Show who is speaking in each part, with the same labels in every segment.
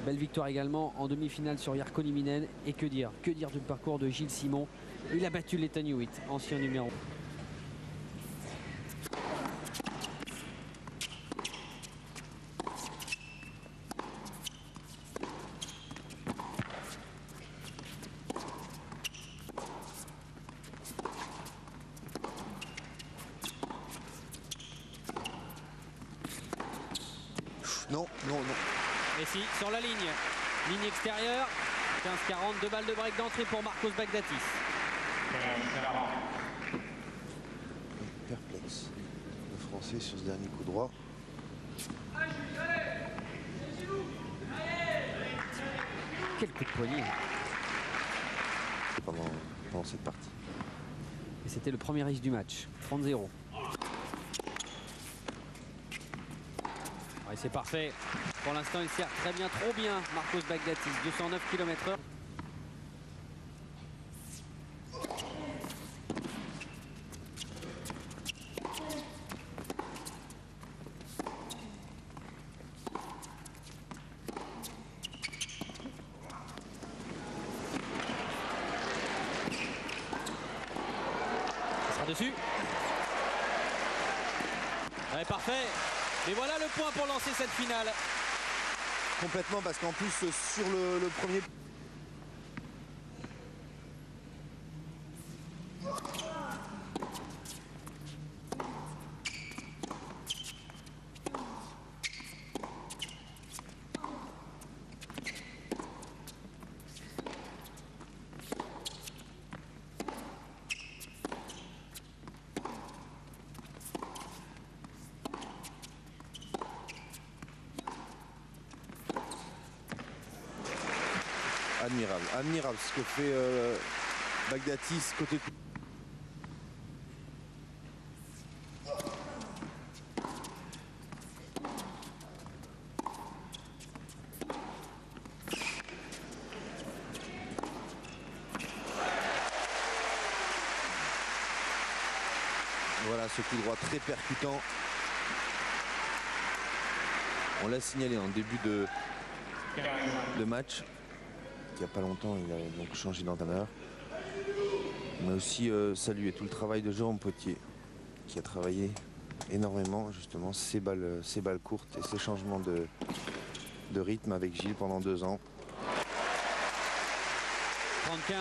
Speaker 1: Belle victoire également en demi-finale sur Jarkko Nieminen. Et que dire du parcours de Gilles Simon. Il a battu l'Ethan Hewitt, ancien numéro.
Speaker 2: Non, non, non.
Speaker 1: Et si, sur la ligne extérieure, 15-40, 2 balles de break d'entrée pour Marcos Baghdatis.
Speaker 2: Perplexe. Le Français sur ce dernier coup droit.
Speaker 1: Quel coup de poignet.
Speaker 2: Pendant cette partie.
Speaker 1: Et c'était le premier ace du match, 30-0. Et c'est parfait. Pour l'instant, il sert très bien, trop bien, Marcos Baghdatis, 209 km/h. Ça sera dessus. Ouais, parfait. Et voilà le point pour lancer cette finale.
Speaker 2: Complètement, parce qu'en plus sur le premier... Admirable, admirable ce que fait Baghdatis côté coup. Voilà ce coup droit très percutant. On l'a signalé en début de match. Il n'y a pas longtemps, il a donc changé d'entraîneur. On a aussi salué tout le travail de Jérôme Potier, qui a travaillé énormément justement ces balles courtes et ces changements de rythme avec Gilles pendant 2 ans.
Speaker 1: 30-15.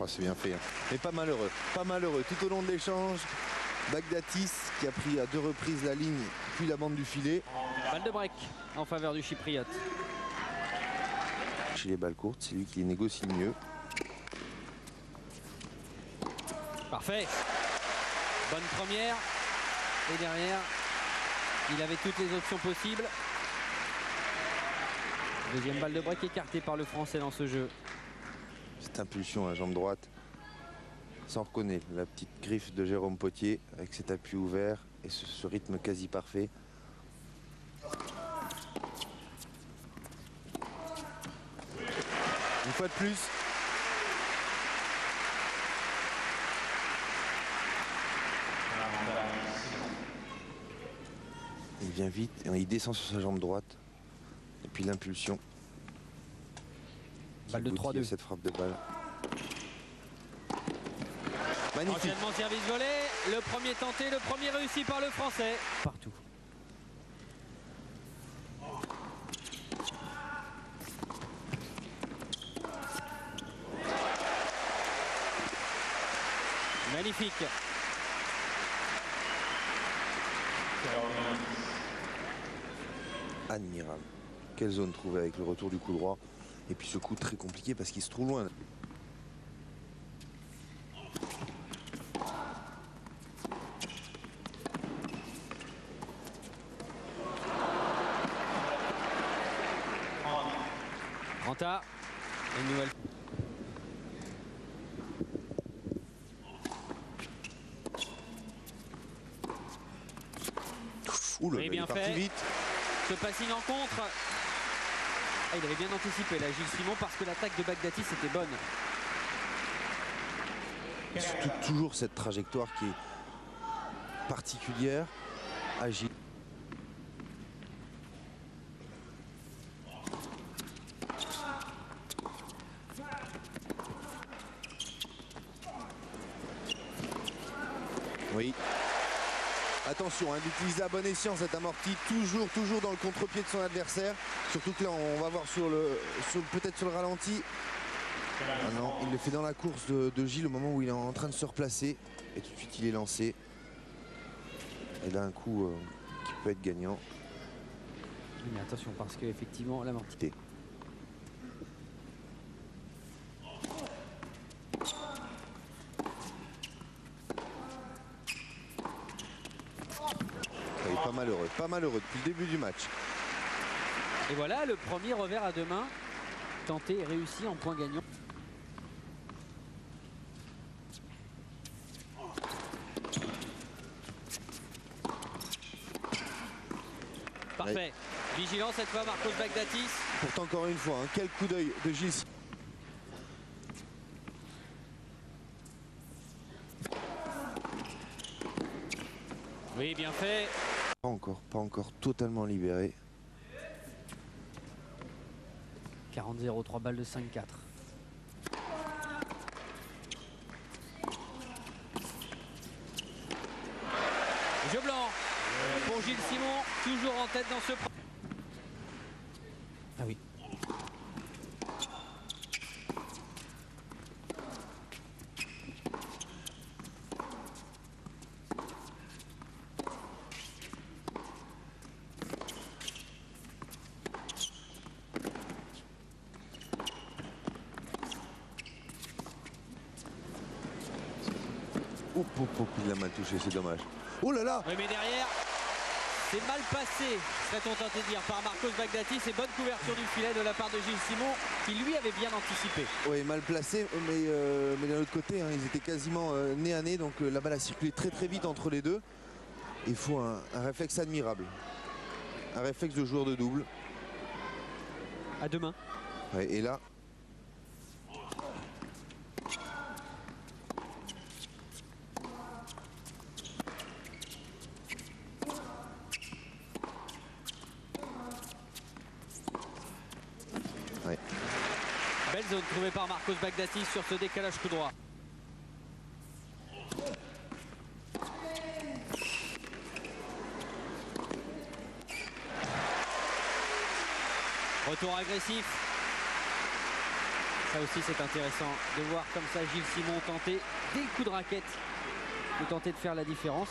Speaker 2: Oh, c'est bien fait, hein. Mais pas malheureux, tout au long de l'échange. Baghdatis qui a pris à 2 reprises la ligne puis la bande du filet.
Speaker 1: Balle de break en faveur du Chypriote.
Speaker 2: Chez les balles courtes, c'est lui qui les négocie le mieux.
Speaker 1: Parfait. Bonne première. Et derrière, il avait toutes les options possibles. Deuxième balle de break écartée par le Français dans ce jeu.
Speaker 2: Cette impulsion à jambe droite, ça on reconnaît la petite griffe de Jérôme Potier avec cet appui ouvert et ce rythme quasi parfait. Une fois de plus. Il vient vite et il descend sur sa jambe droite. Et puis l'impulsion.
Speaker 1: Balle de 3-2.
Speaker 2: Cette frappe de balle. Magnifique.
Speaker 1: Enchaînement service volé. Le premier tenté, le premier réussi par le Français. Partout. Magnifique.
Speaker 2: Admirable. Quelle zone trouvée avec le retour du coup droit. Et puis ce coup très compliqué parce qu'il se trouve loin.
Speaker 1: Ranta. Une nouvelle.
Speaker 2: Ouh là,
Speaker 1: Oui,
Speaker 2: il
Speaker 1: bien
Speaker 2: est parti
Speaker 1: fait.
Speaker 2: vite.
Speaker 1: Ce passing en contre. Ah, il avait bien anticipé là, Gilles Simon, parce que l'attaque de Baghdati c'était bonne.
Speaker 2: Et surtout toujours cette trajectoire qui est particulière, agile. Oui. Attention, hein, d'utiliser à bon escient cette amorti, toujours dans le contre-pied de son adversaire. Surtout que là, on va voir peut-être sur le ralenti. Ah non, il le fait dans la course de Gilles au moment où il est en train de se replacer. Et tout de suite, il est lancé. Et là, un coup qui peut être gagnant.
Speaker 1: Mais attention, parce qu'effectivement, l'amorti.
Speaker 2: Il est pas malheureux depuis le début du match.
Speaker 1: Et voilà le premier revers à deux mains, tenté et réussi en point gagnant. Parfait. Vigilant cette fois Marcos Baghdatis.
Speaker 2: Pourtant encore une fois, hein, quel coup d'œil de Gilles.
Speaker 1: Oui, bien fait.
Speaker 2: Pas encore totalement libéré.
Speaker 1: 40-0, 3 balles de 5-4. Jeu blanc pour Gilles Simon, toujours en tête dans ce... Ah oui.
Speaker 2: Il l'a mal touché, c'est dommage. Oh là là!
Speaker 1: Oui, mais derrière, c'est mal passé, serait-on tenté de dire, par Marcos Baghdatis. C'est bonne couverture du filet de la part de Gilles Simon, qui lui avait bien anticipé.
Speaker 2: Oui, mal placé, mais d'un autre côté, hein, ils étaient quasiment nez à nez, donc la balle a circulé très vite entre les deux. Il faut un réflexe admirable. Un réflexe de joueur de double.
Speaker 1: À deux mains.
Speaker 2: Ouais, et là... Ouais.
Speaker 1: Belle zone trouvée par Marcos Baghdatis sur ce décalage coup droit. Retour agressif. Ça aussi c'est intéressant de voir comme ça Gilles Simon tenter dès le coup de raquette de tenter de faire la différence.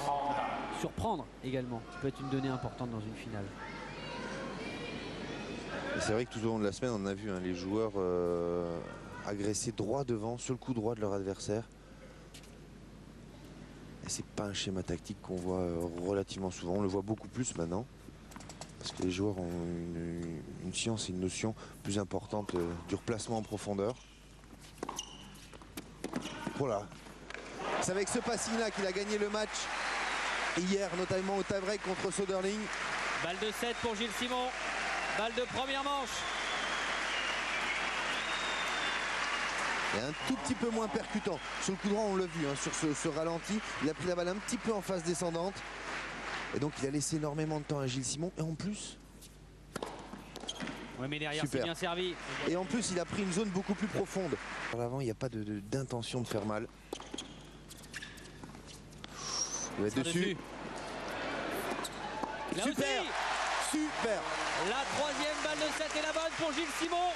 Speaker 1: Surprendre également, ça peut être une donnée importante dans une finale.
Speaker 2: C'est vrai que tout au long de la semaine, on a vu hein, les joueurs agresser droit devant, sur le coup droit de leur adversaire. Et c'est pas un schéma tactique qu'on voit relativement souvent. On le voit beaucoup plus maintenant. Parce que les joueurs ont une science et une notion plus importante du replacement en profondeur. Voilà. C'est avec ce passing-là qu'il a gagné le match hier, notamment au tie-break contre Söderling.
Speaker 1: Balle de 7 pour Gilles Simon. Balle de première manche.
Speaker 2: Et un tout petit peu moins percutant. Sur le coup droit, on l'a vu, hein, sur ce ralenti. Il a pris la balle un petit peu en phase descendante. Et donc il a laissé énormément de temps à Gilles Simon. Et en plus...
Speaker 1: Oui, mais derrière c'est bien servi.
Speaker 2: Et en plus il a pris une zone beaucoup plus profonde. Par l'avant, il n'y a pas d'intention de faire mal. Il va être dessus.
Speaker 1: Là
Speaker 2: Super.
Speaker 1: aussi.
Speaker 2: Super.
Speaker 1: La troisième balle de 7 est la bonne pour Gilles Simon.